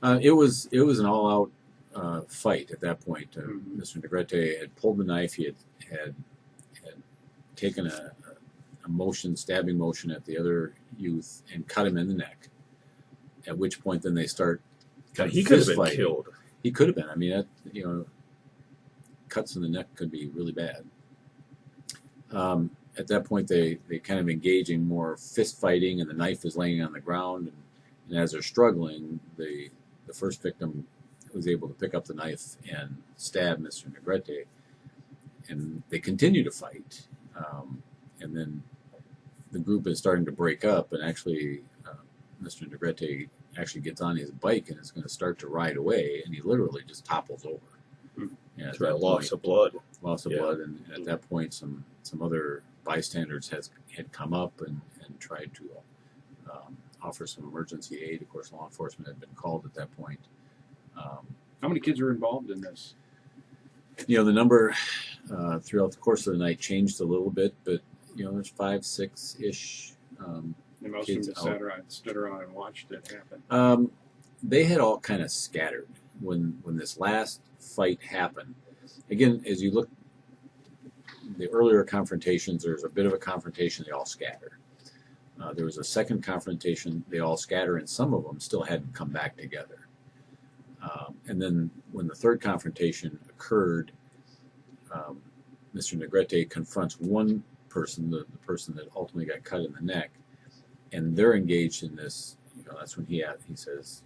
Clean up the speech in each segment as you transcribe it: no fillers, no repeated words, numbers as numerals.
It was an all-out fight at that point. Mhm. Mr. Negrete had pulled the knife. He had taken a motion, stabbing motion at the other youth and cut him in the neck. At which point, then they start Now, kind of he could have fist been fighting. killed. He could have been. I mean, cuts in the neck could be really bad. At that point, they kind of engage in more fist fighting, and the knife is laying on the ground. And as they're struggling, the first victim was able to pick up the knife and stab Mr. Negrete, and they continue to fight. And then the group is starting to break up, and actually, Mr. Negrete actually gets on his bike and is going to start to ride away, and he literally just topples over. Hmm. And at So that loss point, of blood. loss of Yeah. blood, and at that point, some other bystanders had come up and tried to offer some emergency aid. Of course, law enforcement had been called at that point. Um, How many kids were involved in this? the number throughout the course of the night changed a little bit, but there's 5, 6-ish. And most Kids of them stood around and watched it happen. They had all kind of scattered when this last fight happened. Again, as you look, the earlier confrontations, there's a bit of a confrontation, they all scatter. There was a second confrontation, they all scatter, and some of them still hadn't come back together. And then when the third confrontation occurred, Mr. Negrete confronts one person, the person that ultimately got cut in the neck, and they're engaged in this. That's when he says,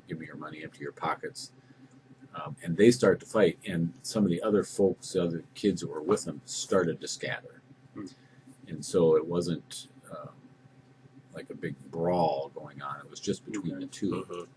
"Give me your money, empty your pockets," and they start to fight. And some of the other folks, the other kids that were with them, started to scatter, and so it wasn't like a big brawl going on. It was just between the two. Mhm.